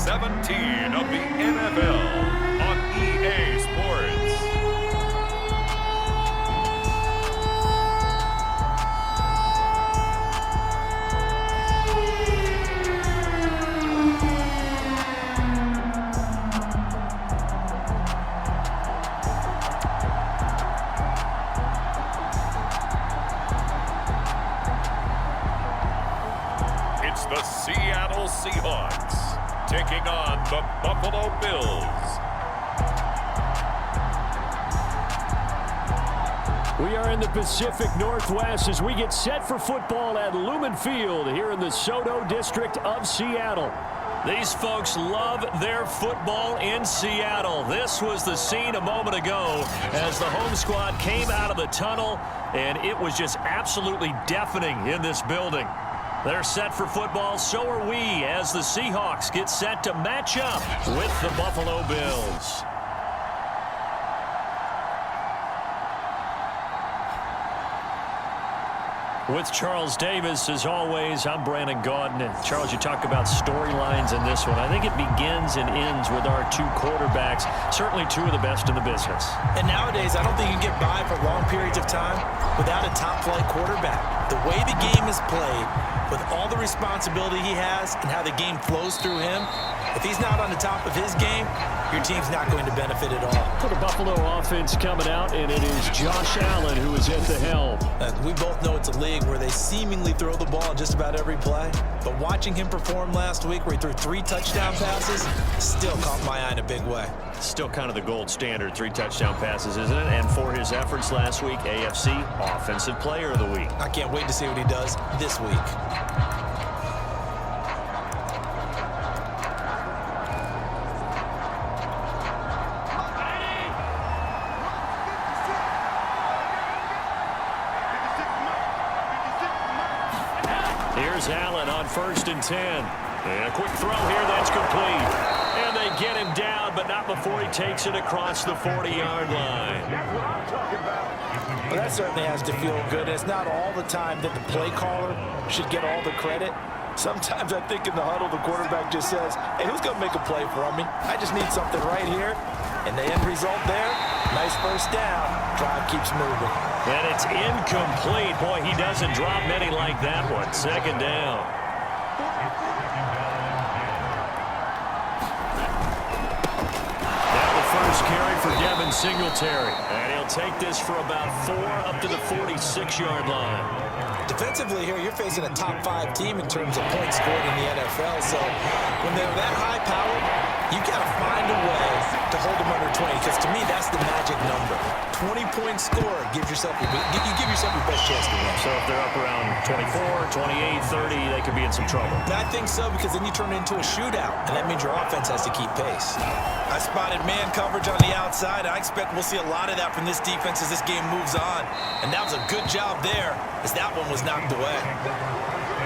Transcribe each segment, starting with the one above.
17 of the NFL on EA Sports. It's the Seattle Seahawks taking on the Buffalo Bills. We are in the Pacific Northwest as we get set for football at Lumen Field here in the Soto district of Seattle. These folks love their football in Seattle. This was the scene a moment ago as the home squad came out of the tunnel, and it was just absolutely deafening in this building. They're set for football, so are we, as the Seahawks get set to match up with the Buffalo Bills. With Charles Davis, as always, I'm Brandon Gaudin. And Charles, you talk about storylines in this one. I think it begins and ends with our two quarterbacks, certainly two of the best in the business. And nowadays, I don't think you can get by for long periods of time without a top-flight quarterback. The way the game is played, with all the responsibility he has and how the game flows through him, if he's not on the top of his game, your team's not going to benefit at all. For the Buffalo offense coming out, and it is Josh Allen who is at the helm. We both know it's a league where they seemingly throw the ball in just about every play. But watching him perform last week where he threw 3 touchdown passes still caught my eye in a big way. Still kind of the gold standard, 3 touchdown passes, isn't it? And for his efforts last week, AFC Offensive Player of the Week. I can't wait to see what he does this week. Here's Allen on 1st and 10. And a quick throw here, that's complete. And they get him down, but not before he takes it across the 40-yard line. Well, that certainly has to feel good. It's not all the time that the play caller should get all the credit. Sometimes I think in the huddle, the quarterback just says, hey, who's going to make a play for me? I just need something right here. And the end result there, nice first down. Drive keeps moving. And it's incomplete. Boy, he doesn't drop many like that one. 2nd down. Now the first carry for Devin Singletary. And he'll take this for about 4 up to the 46-yard line. Defensively here, you're facing a top-5 team in terms of points scored in the NFL. So when they're that high-powered, you got to find a way to hold them under 20, because to me, that's the magic number. 20-point score gives yourself you give yourself your best chance to win. So if they're up around 24, 28, 30, they could be in some trouble. And I think so, because then you turn it into a shootout, and that means your offense has to keep pace. I spotted man coverage on the outside. I expect we'll see a lot of that from this defense as this game moves on. And that was a good job there, as that one was knocked away.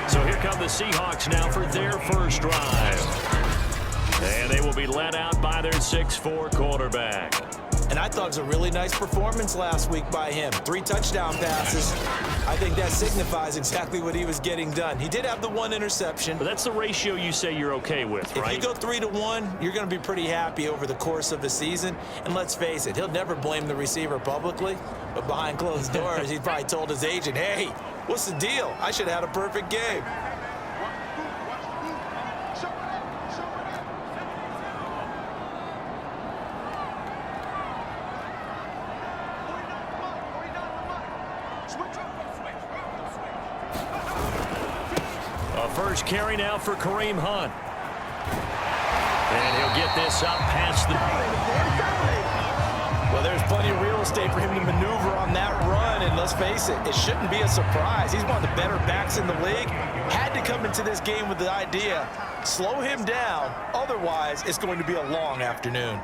So here come the Seahawks now for their first drive. And they will be led out by their 6'4" quarterback. And I thought it was a really nice performance last week by him. 3 touchdown passes. I think that signifies exactly what he was getting done. He did have the 1 interception. But that's the ratio you say you're okay with, right? If you go 3-to-1, you're going to be pretty happy over the course of the season. And let's face it, he'll never blame the receiver publicly. But behind closed doors, he probably told his agent, hey, what's the deal? I should have had a perfect game. First carry now for Kareem Hunt. And he'll get this up past the... Well, there's plenty of real estate for him to maneuver on that run, and let's face it, it shouldn't be a surprise. He's one of the better backs in the league. Had to come into this game with the idea, slow him down, otherwise it's going to be a long afternoon.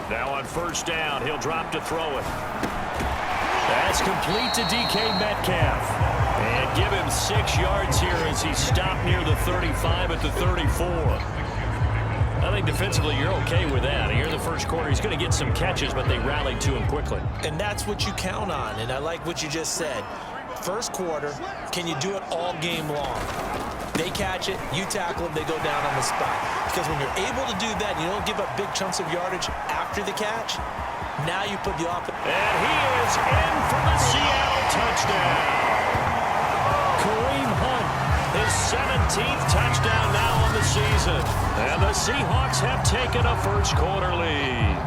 Now on 1st down, he'll drop to throw it. That's complete to DK Metcalf. And give him 6 yards here as he's stopped near the 35 at the 34. I think defensively you're okay with that. Here in the first quarter, he's going to get some catches, but they rallied to him quickly. And that's what you count on, and I like what you just said. First quarter, can you do it all game long? They catch it, you tackle them, they go down on the spot. Because when you're able to do that, you don't give up big chunks of yardage after the catch, now you put the offense. And he is in for the Seattle touchdown. Kareem Hunt, his 17th touchdown now on the season. And the Seahawks have taken a first quarter lead.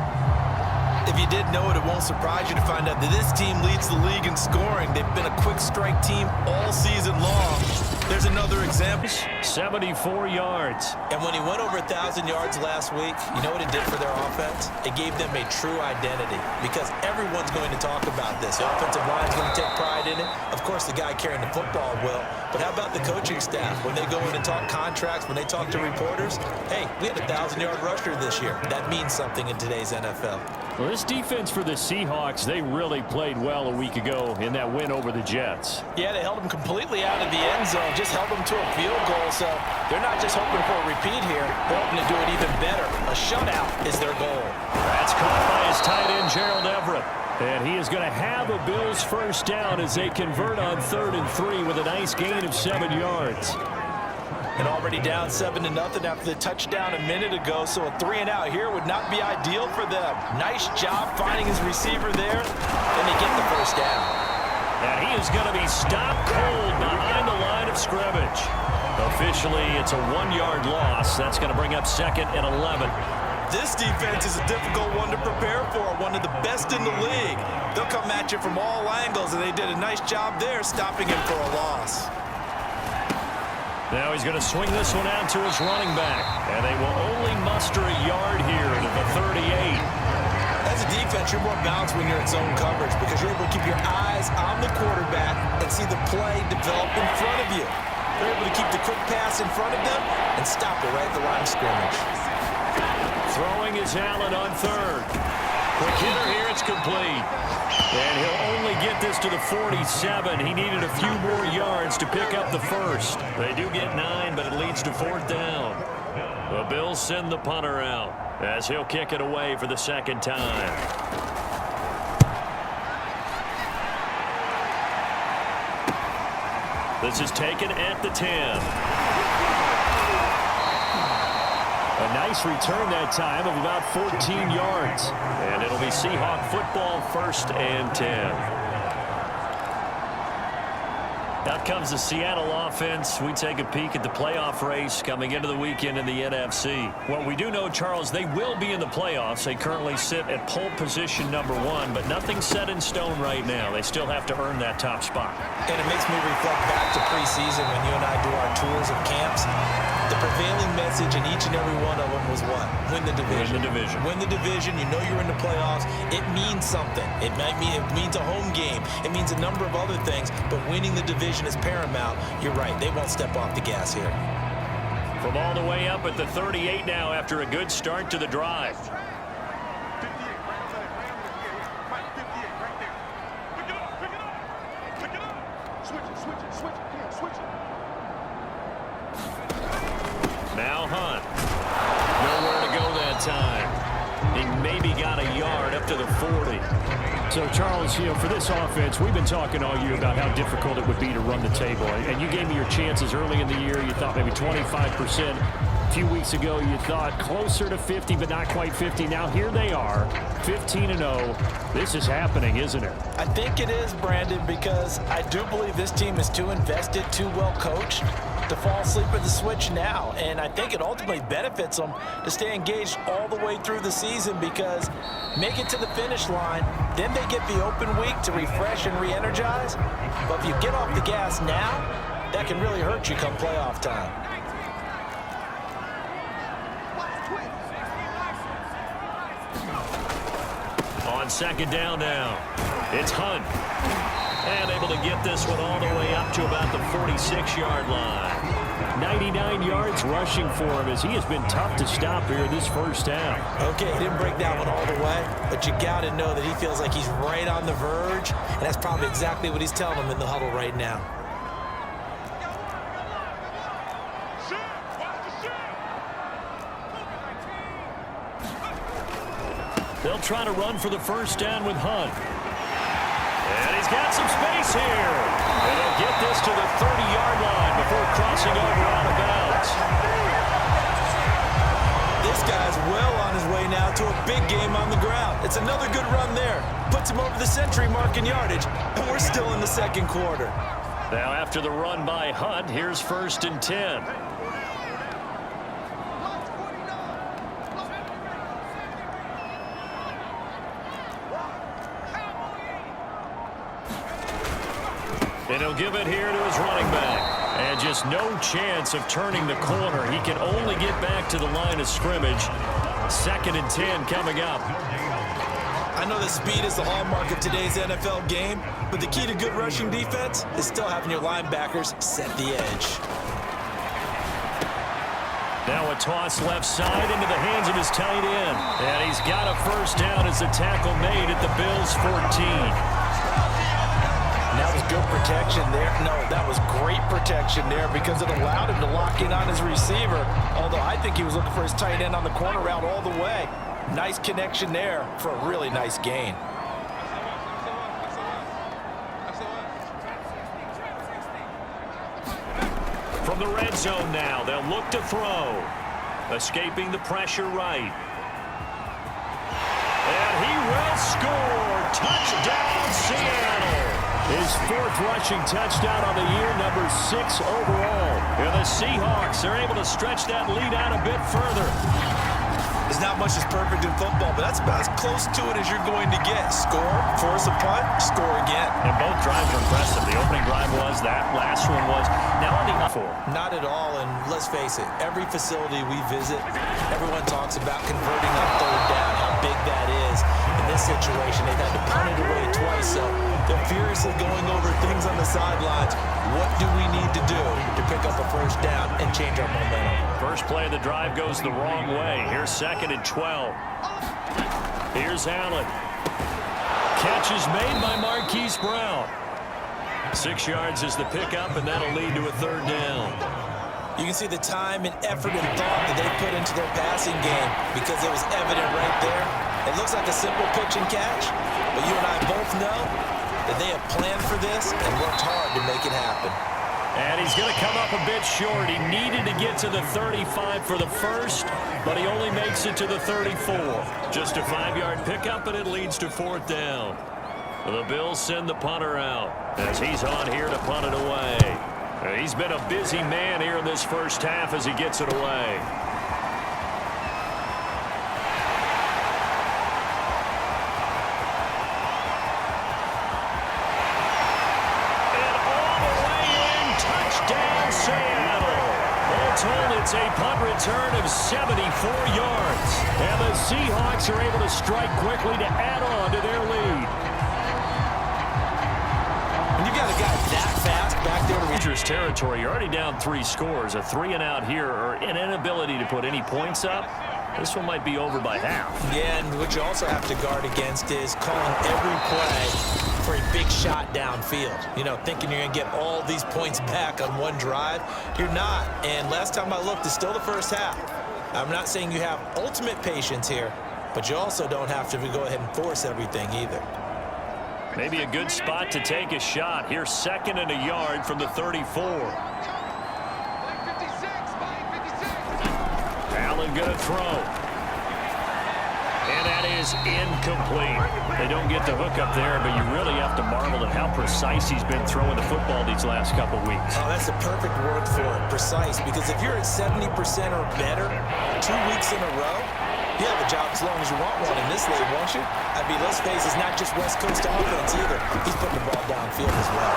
If you didn't know it, it won't surprise you to find out that this team leads the league in scoring. They've been a quick strike team all season long. There's another example. 74 yards. And when he went over 1,000 yards last week, you know what it did for their offense? It gave them a true identity because everyone's going to talk about this. The offensive line's going to take pride in it. Of course, the guy carrying the football will. But how about the coaching staff? When they go in and talk contracts, when they talk to reporters, hey, we had a 1,000-yard rusher this year. That means something in today's NFL. Well, this defense for the Seahawks, they really played well a week ago in that win over the Jets. Yeah, they held them completely out of the end zone, just held them to a field goal, so they're not just hoping for a repeat here. They're hoping to do it even better. A shutout is their goal. That's caught by his tight end, Gerald Everett. And he is going to have a Bills first down as they convert on 3rd and 3 with a nice gain of 7 yards. And already down 7-0 after the touchdown a minute ago, so a 3-and-out here would not be ideal for them. Nice job finding his receiver there, and they get the first down. And he is going to be stopped cold behind the line of scrimmage. Officially, it's a 1-yard loss. That's going to bring up 2nd and 11. This defense is a difficult one to prepare for, one of the best in the league. They'll come at you from all angles, and they did a nice job there stopping him for a loss. Now he's going to swing this one out to his running back. And they will only muster a yard here to the 38. As a defense, you're more balanced when you're in zone coverage because you're able to keep your eyes on the quarterback and see the play develop in front of you. They're able to keep the quick pass in front of them and stop it right at the line of scrimmage. Throwing is Allen on 3rd. Quick hitter here, it's complete. And he'll only get this to the 47. He needed a few more yards to pick up the first. They do get 9, but it leads to 4th down. The Bills send the punter out as he'll kick it away for the 2nd time. This is taken at the 10. A nice return that time of about 14 yards. And it'll be Seahawk football, 1st and 10. Out comes the Seattle offense. We take a peek at the playoff race coming into the weekend in the NFC. Well, we do know, Charles, they will be in the playoffs. They currently sit at pole position #1, but nothing's set in stone right now. They still have to earn that top spot. And it makes me reflect back to preseason when you and I do our tours of camps. The prevailing message in each and every one of them was what? Win the division. Win the division. Win the division. You know you're in the playoffs. It means something. It means a home game. It means a number of other things, but winning the division is paramount. You're right. They won't step off the gas here. From all the way up at the 38 now after a good start to the drive. Now Hunt. Nowhere to go that time. He maybe got a yard up to the 40. So, Charles, you know, for this offense, we've been talking all year about how difficult it would be to run the table. And you gave me your chances early in the year. You thought maybe 25%. A few weeks ago, you thought closer to 50, but not quite 50. Now, here they are, 15-0. This is happening, isn't it? I think it is, Brandon, because I do believe this team is too invested, too well coached to fall asleep at the switch now. And I think it ultimately benefits them to stay engaged all the way through the season because make it to the finish line, then they get the open week to refresh and re-energize. But if you get off the gas now, that can really hurt you come playoff time. On 2nd down now, it's Hunt. And able to get this one all the way up to about the 46-yard line. 99 yards rushing for him as he has been tough to stop here this first half. Okay, he didn't break that one all the way, but you got to know that he feels like he's right on the verge, and that's probably exactly what he's telling them in the huddle right now. They'll try to run for the first down with Hunt. And he's got some space here. And he'll get this to the 30-yard line before crossing over out of bounds. This guy's well on his way now to a big game on the ground. It's another good run there. Puts him over the century mark in yardage, and we're still in the second quarter. Now after the run by Hunt, here's 1st and 10. And he'll give it here to his running back. And just no chance of turning the corner. He can only get back to the line of scrimmage. 2nd and 10 coming up. I know that speed is the hallmark of today's NFL game, but the key to good rushing defense is still having your linebackers set the edge. Now a toss left side into the hands of his tight end. And he's got a 1st down as the tackle made at the Bills' 14. That was good protection there. No, that was great protection there because it allowed him to lock in on his receiver, although I think he was looking for his tight end on the corner route all the way. Nice connection there for a really nice gain. From the red zone now, they'll look to throw. Escaping the pressure right. And he will score. Touchdown, Seattle. His 4th rushing touchdown on the year, number 6 overall. And the Seahawks are able to stretch that lead out a bit further. There's not much that's perfect in football, but that's about as close to it as you're going to get. Score, force a punt, score again. And both drives are impressive. The opening drive was, that last one was. Now on the four. Not at all, and let's face it, every facility we visit, everyone talks about converting on 3rd down, how big that is. In this situation, they've had to punt it away twice, so they're furiously going over things on the sidelines. What do we need to do to pick up a 1st down and change our momentum? First play of the drive goes the wrong way. Here's 2nd and 12. Here's Allen. Catch is made by Marquise Brown. 6 yards is the pickup, and that'll lead to a 3rd down. You can see the time and effort and thought that they put into their passing game because it was evident right there. It looks like a simple pitch and catch, but you and I both know that they have planned for this and worked hard to make it happen. And he's going to come up a bit short. He needed to get to the 35 for the first, but he only makes it to the 34. Just a 5-yard pickup, and it leads to 4th down. The Bills send the punter out as he's on here to punt it away. He's been a busy man here in this first half as he gets it away. It's a punt return of 74 yards. And the Seahawks are able to strike quickly to add on to their lead. When you got a guy that fast back there to dangerous territory, you're already down 3 scores. A 3-and-out here or an inability to put any points up. This one might be over by half. Yeah, and what you also have to guard against is calling every play for a big shot downfield. You know, thinking you're going to get all these points back on one drive. You're not. And last time I looked, it's still the first half. I'm not saying you have ultimate patience here, but you also don't have to go ahead and force everything either. Maybe a good spot to take a shot. Here's 2nd and a yard from the 34. Allen going to throw. And that is incomplete. They don't get the hook up there, but you really have to marvel at how precise he's been throwing the football these last couple weeks. Oh, that's the perfect word for it, precise, because if you're at 70% or better 2 weeks in a row, you have a job as long as you want one in this league, won't you? I mean, let's face it, it's not just West Coast offense either. He's putting the ball downfield as well.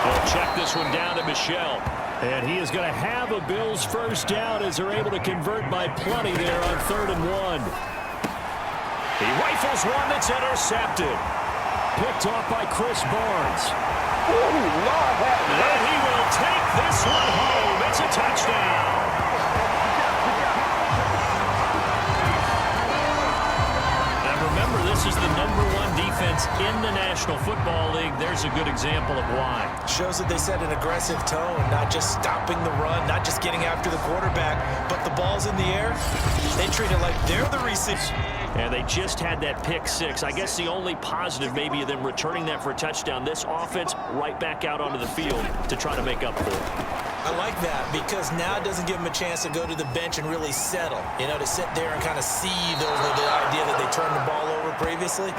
They'll check this one down to Michel. And he is going to have a Bills first down as they're able to convert by plenty there on 3rd and 1. He rifles one that's intercepted. Picked off by Chris Barnes. And he will take this one home. It's a touchdown. And remember, this is the #1 defense offense in the National Football League. There's a good example of why. Shows that they set an aggressive tone, not just stopping the run, not just getting after the quarterback, but the ball's in the air. They treat it like they're the receiver. And they just had that pick six. I guess the only positive maybe of them returning that for a touchdown. This offense right back out onto the field to try to make up for it. I like that because now it doesn't give them a chance to go to the bench and really settle. You know, to sit there and kind of seethe over the idea that they turned the ball over previously.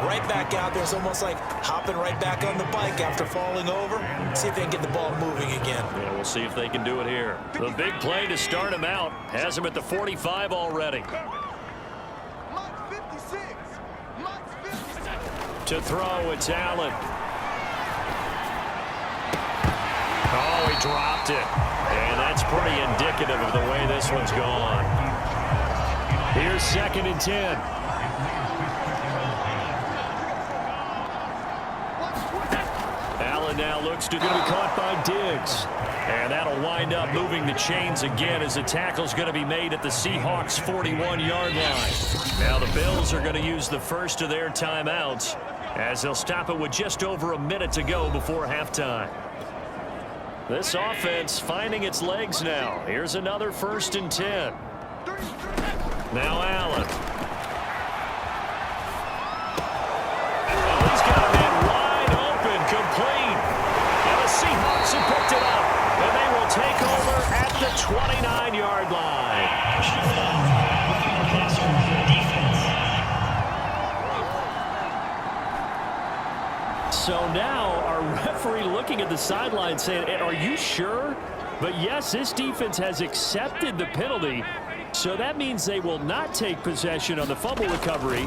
Right back out there. It's almost like hopping right back on the bike after falling over. See if they can get the ball moving again. Yeah, we'll see if they can do it here. The big play to start him out. Has him at the 45 already. To throw, it's Allen. Oh, he dropped it. And that's pretty indicative of the way this one's gone. Here's 2nd and 10. Allen now looks to be caught by Diggs. And that'll wind up moving the chains again as the tackle's going to be made at the Seahawks' 41-yard line. Now the Bills are going to use the first of their timeouts as they'll stop it with just over a minute to go before halftime. This offense finding its legs now. Here's another 1st and 10. Now Allen. Oh, he's got a man wide open, complete. And the Seahawks have picked it up. And they will take over at the 29-yard line. So now our referee looking at the sideline saying, are you sure? But yes, this defense has accepted the penalty. So that means they will not take possession on the fumble recovery.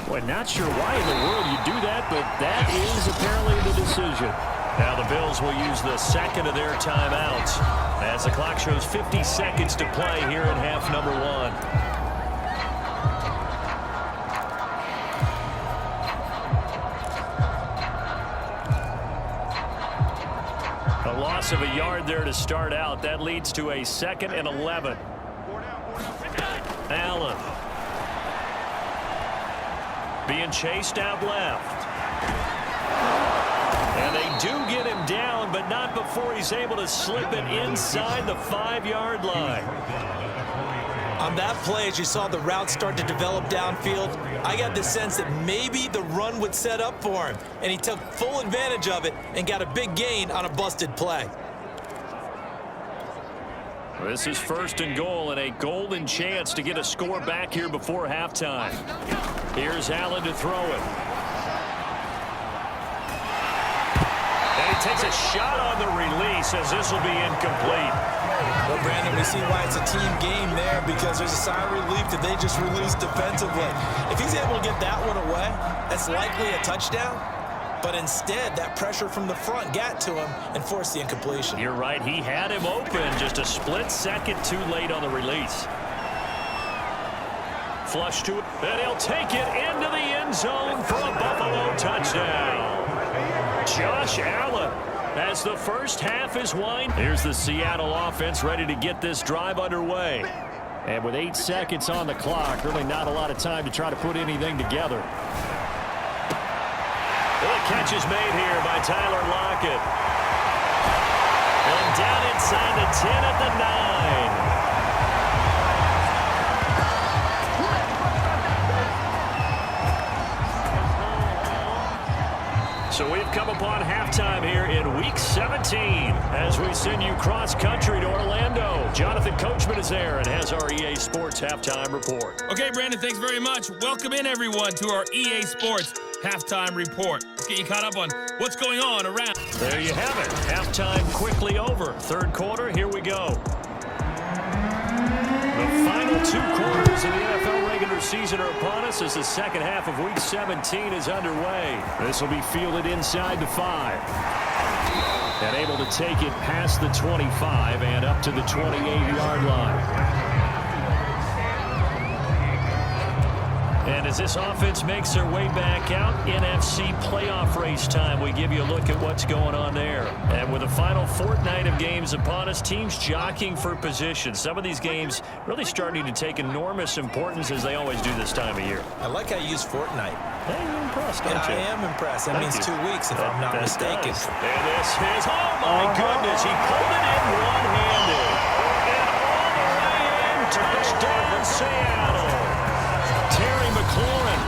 Well, not sure why in the world you do that, but that is apparently the decision. Now the Bills will use the second of their timeouts as the clock shows 50 seconds to play here in half number 1. A loss of a yard there to start out. That leads to a 2nd and 11. Allen. Being chased out left. And they do get him down, but not before he's able to slip it inside the 5-yard line. On that play, as you saw the route start to develop downfield, I got the sense that maybe the run would set up for him, and he took full advantage of it and got a big gain on a busted play. This is 1st and goal and a golden chance to get a score back here before halftime. Here's Allen to throw it. And he takes a shot on the release as this will be incomplete. Well, Brandon, we see why it's a team game there because there's a sigh of relief that they just released defensively. If he's able to get that one away, that's likely a touchdown. But instead, that pressure from the front got to him and forced the incompletion. You're right. He had him open just a split second too late on the release. Flush to it, and he'll take it into the end zone for a Buffalo touchdown. Josh Allen as the first half is wind. Here's the Seattle offense ready to get this drive underway. And with 8 seconds on the clock, really not a lot of time to try to put anything together. The catch is made here by Tyler Lockett. And down inside the 10 at the 9. So we've come upon halftime here in Week 17 as we send you cross-country to Orlando. Jonathan Coachman is there and has our EA Sports Halftime Report. Okay, Brandon, thanks very much. Welcome in, everyone, to our EA Sports Halftime Report. Let's get you caught up on what's going on around. There you have it. Halftime quickly over. Third quarter, here we go. The final 2 quarters of the NFL regular season are upon us as the second half of Week 17 is underway. This will be fielded inside the 5. And able to take it past the 25 and up to the 28-yard line. And as this offense makes their way back out, NFC playoff race time, we give you a look at what's going on there. And with the final fortnight of games upon us, teams jockeying for position. Some of these games really starting to take enormous importance as they always do this time of year. I like how you use fortnight. Hey, you're impressed, don't you? I am impressed. That means 2 weeks, if I'm not mistaken. Does. And this is, oh my goodness, he pulled it in one-handed. And all the way in, touchdown Seattle. Terry McLaurin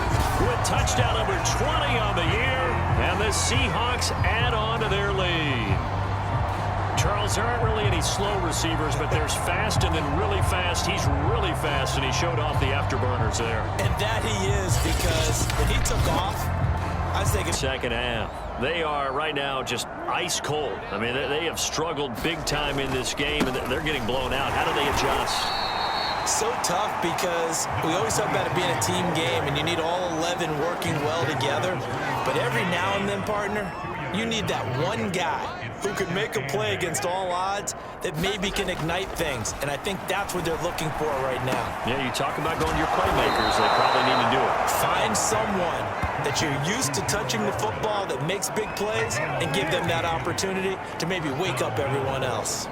with touchdown number 20 on the year, and the Seahawks add on to their lead. Charles, there aren't really any slow receivers, but there's fast and then really fast. He's really fast, and he showed off the afterburners there. And that he is, because when he took off, I was thinking second half. They are right now just ice cold. I mean, they have struggled big time in this game, and they're getting blown out. How do they adjust? So tough, because we always talk about it being a team game, and you need all 11 working well together. But every now and then, partner, you need that one guy who can make a play against all odds that maybe can ignite things. And I think that's what they're looking for right now. Yeah, you talk about going to your playmakers. They probably need to do it. Find someone that you're used to touching the football that makes big plays and give them that opportunity to maybe wake up everyone else.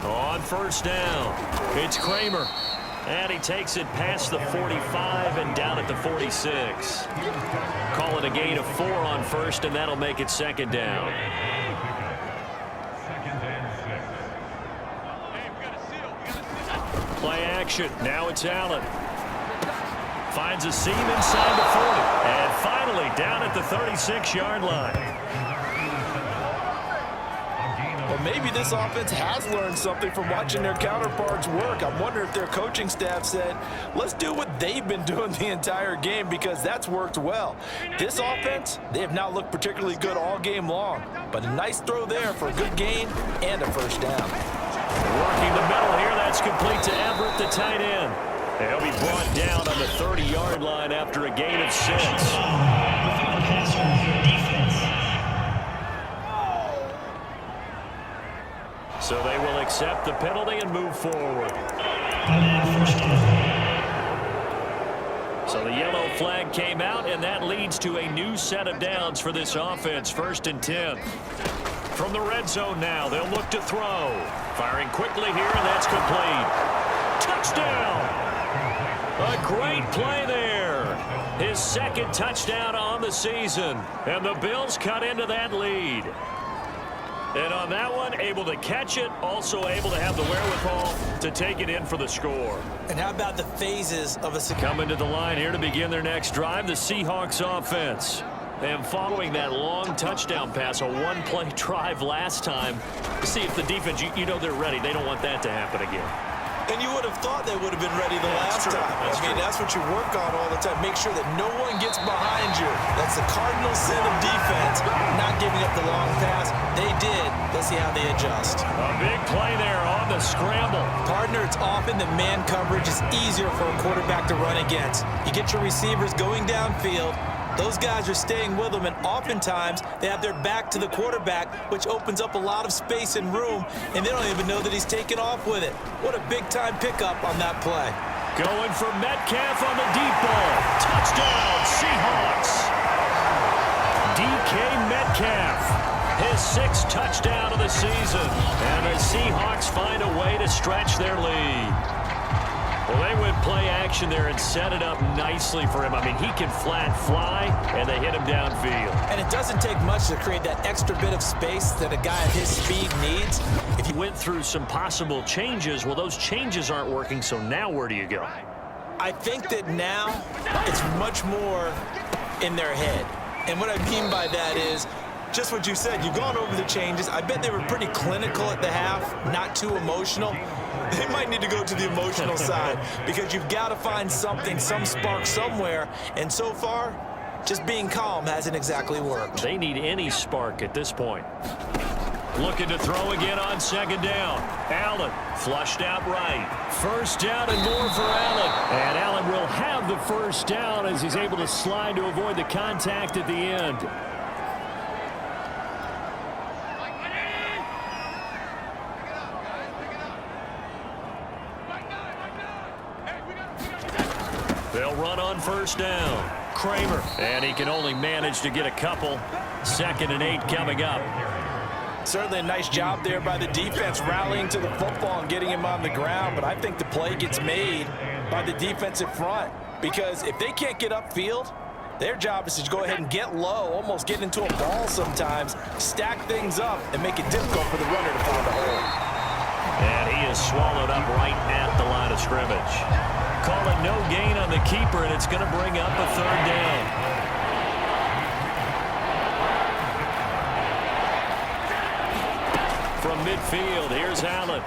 On first down, it's Kramer. And he takes it past the 45 and down at the 46. Call it a gain of 4 on first, and that'll make it second down. Play action. Now it's Allen. Finds a seam inside the 40. And finally down at the 36-yard line. Well, maybe this offense has learned something from watching their counterparts work. I'm wondering if their coaching staff said, let's do what they've been doing the entire game, because that's worked well. This offense, they have not looked particularly good all game long, but a nice throw there for a good gain and a first down. Working the middle here, that's complete to Everett, the tight end. He'll be brought down on the 30-yard line after a gain of 6. So they will accept the penalty and move forward. So the yellow flag came out, and that leads to a new set of downs for this offense. 1st and 10. From the red zone now, they'll look to throw. Firing quickly here, and that's complete. Touchdown! A great play there. His second touchdown on the season. And the Bills cut into that lead. And on that one, able to catch it, also able to have the wherewithal to take it in for the score. And how about the phases of a... Coming to the line here to begin their next drive, the Seahawks offense. And following that long touchdown pass, a one-play drive last time, see if the defense, you know they're ready. They don't want that to happen again. And you would have thought they would have been ready the last time. That's what you work on all the time. Make sure that no one gets behind you. That's the cardinal sin of defense, not giving up the long pass. They did. Let's see how they adjust. A big play there on the scramble. Partner, it's often that man coverage is easier for a quarterback to run against. You get your receivers going downfield. Those guys are staying with them, and oftentimes they have their back to the quarterback, which opens up a lot of space and room, and they don't even know that he's taken off with it. What a big-time pickup on that play. Going for Metcalf on the deep ball. Touchdown, Seahawks. DK Metcalf, his 6th touchdown of the season, and the Seahawks find a way to stretch their lead. Well, they went play action there and set it up nicely for him. I mean, he can flat fly, and they hit him downfield. And it doesn't take much to create that extra bit of space that a guy at his speed needs. If you went through some possible changes, well, those changes aren't working, so now where do you go? I think that now it's much more in their head. And what I mean by that is just what you said. You've gone over the changes. I bet they were pretty clinical at the half, not too emotional. They might need to go to the emotional side, because you've got to find something, some spark somewhere. And so far, just being calm hasn't exactly worked. They need any spark at this point. Looking to throw again on 2nd down. Allen flushed out right. 1st down and more for Allen. And Allen will have the 1st down as he's able to slide to avoid the contact at the end. They'll run on first down. Kramer, and he can only manage to get a couple. 2nd and 8 coming up. Certainly a nice job there by the defense rallying to the football and getting him on the ground, but I think the play gets made by the defensive front because if they can't get upfield, their job is to go ahead and get low, almost get into a ball sometimes, stack things up, and make it difficult for the runner to find a hole. And he is swallowed up right at the line of scrimmage. Call it no gain on the keeper, and it's going to bring up a 3rd down. From midfield, here's Allen.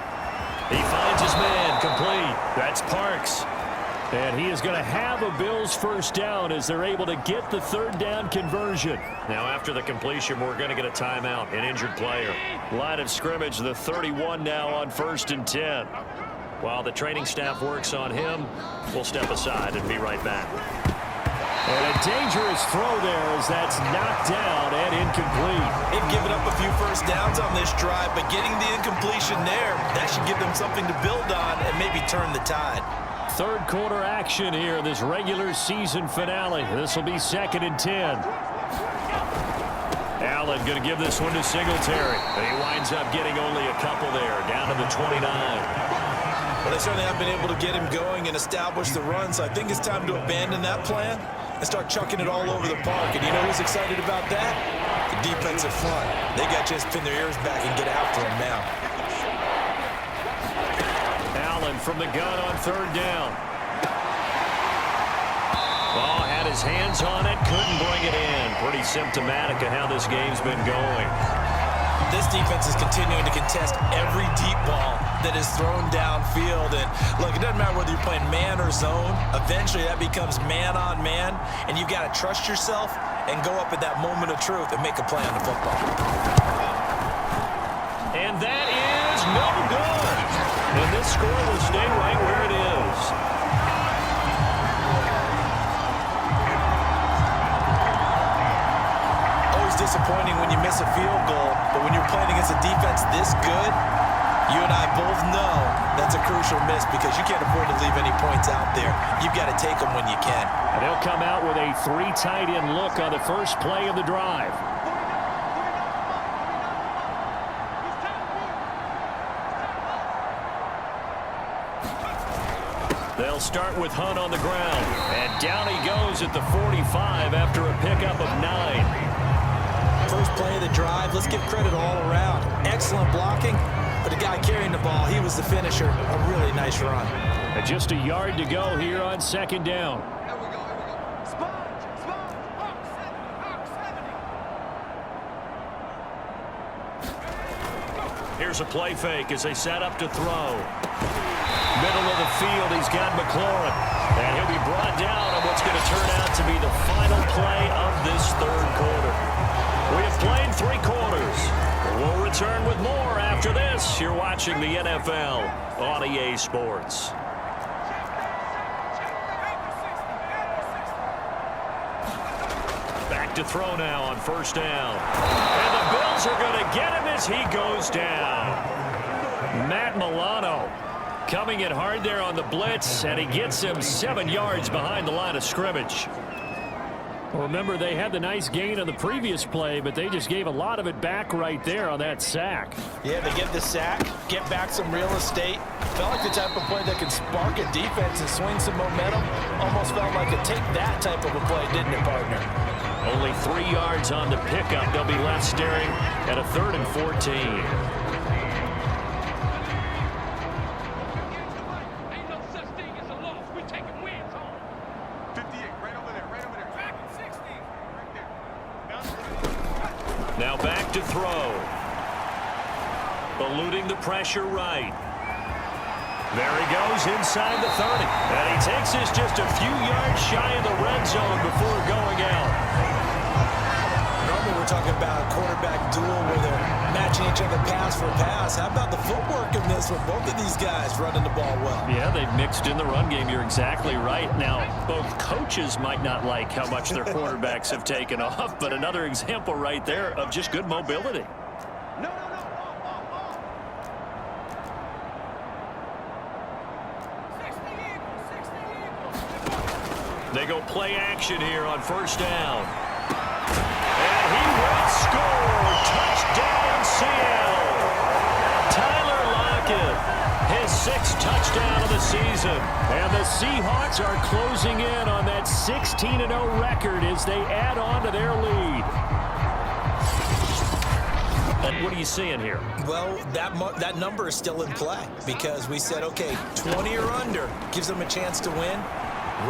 He finds his man, complete. That's Parks. And he is going to have a Bills 1st down as they're able to get the 3rd down conversion. Now, after the completion, we're going to get a timeout, an injured player. Line of scrimmage, the 31 now on 1st and 10. While the training staff works on him, we'll step aside and be right back. And a dangerous throw there as that's knocked down and incomplete. They've given up a few 1st downs on this drive, but getting the incompletion there, that should give them something to build on and maybe turn the tide. 3rd quarter action here, this regular season finale. This will be 2nd and 10. Allen going to give this one to Singletary. And he winds up getting only a couple there, down to the 29. Well, they certainly have been able to get him going and establish the run, so I think it's time to abandon that plan and start chucking it all over the park. And you know who's excited about that? The defensive front. They got to just pin their ears back and get after him now. Allen from the gun on 3rd down. Oh, had his hands on it, couldn't bring it in. Pretty symptomatic of how this game's been going. This defense is continuing to contest every deep ball that is thrown downfield. And look, it doesn't matter whether you're playing man or zone. Eventually that becomes man on man, and you've got to trust yourself and go up at that moment of truth and make a play on the football. And that is no good. And this score will stay right where it is. Always disappointing when you miss a field goal, but when you're playing against a defense this good, you and I both know that's a crucial miss because you can't afford to leave any points out there. You've got to take them when you can. And they'll come out with a 3 tight end look on the first play of the drive. They'll start with Hunt on the ground. And down he goes at the 45 after a pickup of 9. First play of the drive, let's give credit all around. Excellent blocking, but the guy carrying the ball, he was the finisher. A really nice run. And just a yard to go here on 2nd down. Here's a play fake as they set up to throw. Middle of the field, he's got McLaurin. And he'll be brought down on what's going to turn out to be the final play of this 3rd quarter. We have played 3 quarters. We'll return with more after this. You're watching the NFL on EA Sports. Back to throw now on 1st down. And the Bills are going to get him as he goes down. Matt Milano coming in hard there on the blitz, and he gets him 7 yards behind the line of scrimmage. Remember, they had the nice gain on the previous play, but they just gave a lot of it back right there on that sack. Yeah, they get the sack, get back some real estate. Felt like the type of play that can spark a defense and swing some momentum. Almost felt like a take that type of a play, didn't it, partner? Only 3 yards on the pickup. They'll be left staring at a 3rd and 14. Now back to throw. Eluding the pressure right. There he goes inside the 30. And he takes this just a few yards shy of the red zone before going out. Normally we're talking about a quarterback duel where they're matching each other pass for pass. How about the footwork in this with both of these guys running the ball well? Yeah, they've mixed in the run game. You're exactly right. Now, both coaches might not like how much their quarterbacks have taken off, but another example right there of just good mobility. They go play action here on first down. And he will score. Touchdown, Seattle. Tyler Lockett, his 6th touchdown of the season. And the Seahawks are closing in on that 16-0 record as they add on to their lead. And what are you seeing here? Well, that number is still in play because we said, okay, 20 or under gives them a chance to win.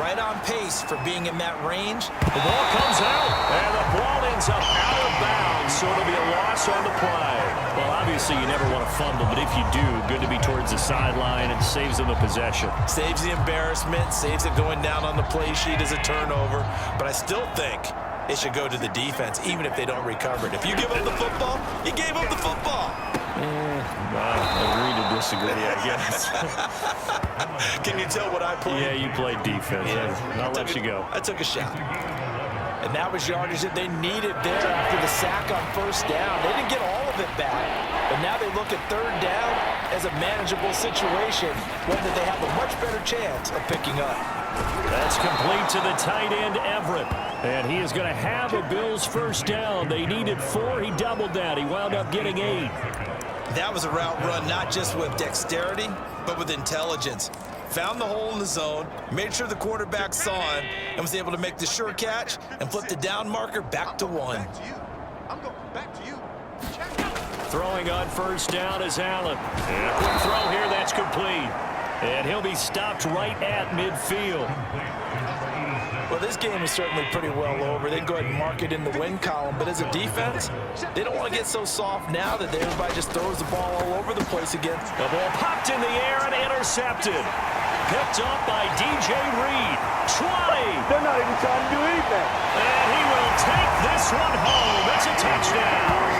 Right on pace for being in that range. The ball comes out, and the ball ends up out of bounds, so it'll be a loss on the play. Well, obviously, you never want to fumble, but if you do, good to be towards the sideline. It saves them the possession. Saves the embarrassment, saves it going down on the play sheet as a turnover. But I still think it should go to the defense, even if they don't recover it. If you give up the football, you gave up the football. Agree to disagree, I guess. Can you tell what I played? Yeah, you played defense. Yeah. I'll let you go. I took a shot. And that was yardage that they needed there after the sack on first down. They didn't get all of it back. But now they look at third down as a manageable situation, one that they have a much better chance of picking up. That's complete to the tight end, Everett. And he is going to have a Bills first down. They needed 4. He doubled that. He wound up getting 8. That was a route run not just with dexterity, but with intelligence. Found the hole in the zone, made sure the quarterback saw him, and was able to make the sure catch and flip the down marker back to 1. Throwing on first down is Allen. And a quick throw here, that's complete. And he'll be stopped right at midfield. Well, this game is certainly pretty well over. They can go ahead and mark it in the win column. But as a defense, they don't want to get so soft now that everybody just throws the ball all over the place again. The ball popped in the air and intercepted. Picked up by DJ Reed. 20. They're not even trying to do anything. And he will take this one home. It's a touchdown.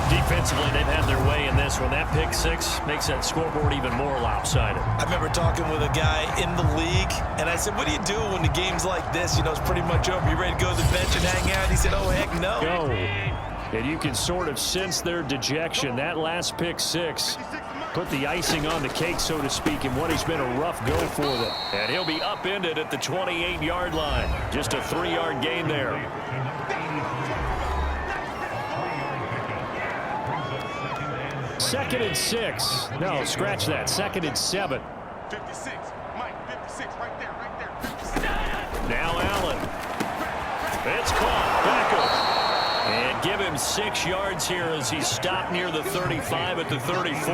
Defensively, they've had their way in this one. That pick 6 makes that scoreboard even more lopsided. I remember talking with a guy in the league, and I said, what do you do when the game's like this? You know, it's pretty much over. You ready to go to the bench and hang out? He said, oh, heck no. Go. And you can sort of sense their dejection. That last pick 6 put the icing on the cake, so to speak, in what has been a rough go for them. And he'll be upended at the 28-yard line. Just a 3-yard gain there. Second and 6. No, scratch that. Second and 7. 56. Mike, 56. Right there. Now Allen. It's caught. Beckham. And give him 6 yards here as he stopped near the 35 at the 34.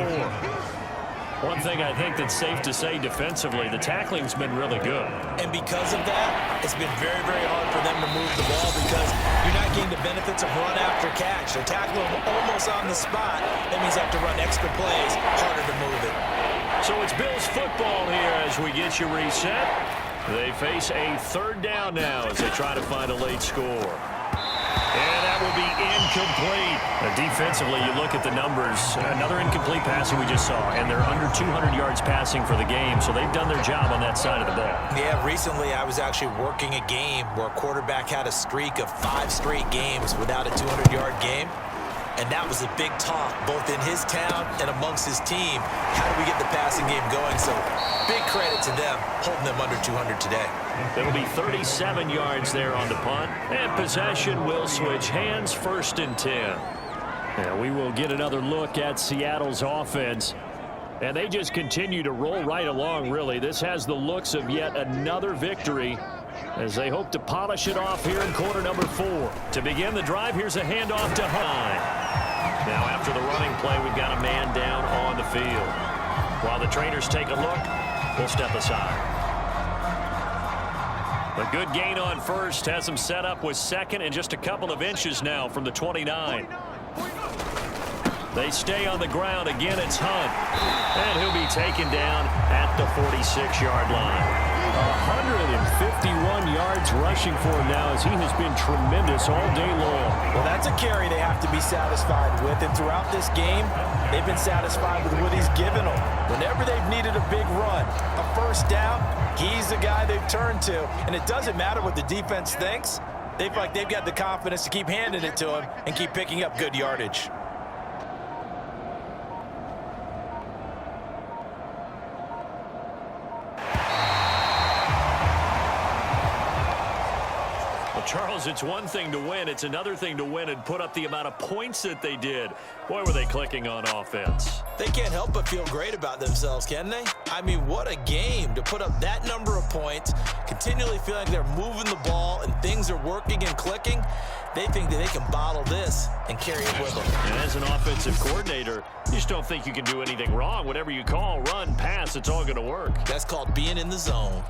One thing I think that's safe to say defensively, the tackling's been really good. And because of that, it's been very, very hard for them to move the ball because you're not getting the benefits of run after catch. They're tackling them almost on the spot. That means they have to run extra plays, harder to move it. So it's Bills football here as we get you reset. They face a third down now as they try to find a late score. And that will be incomplete. Defensively, you look at the numbers. Another incomplete passing we just saw, and they're under 200 yards passing for the game, so they've done their job on that side of the ball. Yeah, recently I was actually working a game where a quarterback had a streak of 5 straight games without a 200-yard game. And that was a big talk, both in his town and amongst his team. How do we get the passing game going? So big credit to them, holding them under 200 today. It'll be 37 yards there on the punt. And possession will switch hands, 1st and 10. And we will get another look at Seattle's offense. And they just continue to roll right along, really. This has the looks of yet another victory as they hope to polish it off here in quarter number 4. To begin the drive, here's a handoff to Hine. Now after the running play, we've got a man down on the field. While the trainers take a look, we'll step aside. A good gain on first has him set up with 2nd and just a couple of inches now from the 29. They stay on the ground. Again, it's Hunt. And he'll be taken down at the 46-yard line. 151 yards rushing for him now as he has been tremendous all day long. Well, that's a carry they have to be satisfied with. And throughout this game, they've been satisfied with what he's given them. Whenever they've needed a big run, a first down, he's the guy they've turned to. And it doesn't matter what the defense thinks. They've got the confidence to keep handing it to him and keep picking up good yardage. Charles, it's one thing to win. It's another thing to win and put up the amount of points that they did. Boy, were they clicking on offense. They can't help but feel great about themselves, can they? I mean, what a game to put up that number of points, continually feel like they're moving the ball and things are working and clicking. They think that they can bottle this and carry it with them. And as an offensive coordinator, you just don't think you can do anything wrong. Whatever you call, run, pass, it's all going to work. That's called being in the zone.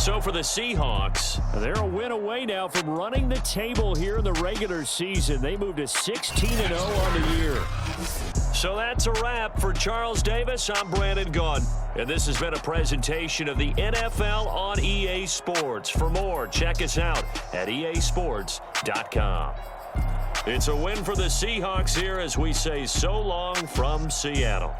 So for the Seahawks, they're a win away now from running the table here in the regular season. They moved to 16-0 on the year. So that's a wrap. For Charles Davis, I'm Brandon Gaudin. And this has been a presentation of the NFL on EA Sports. For more, check us out at easports.com. It's a win for the Seahawks here as we say so long from Seattle.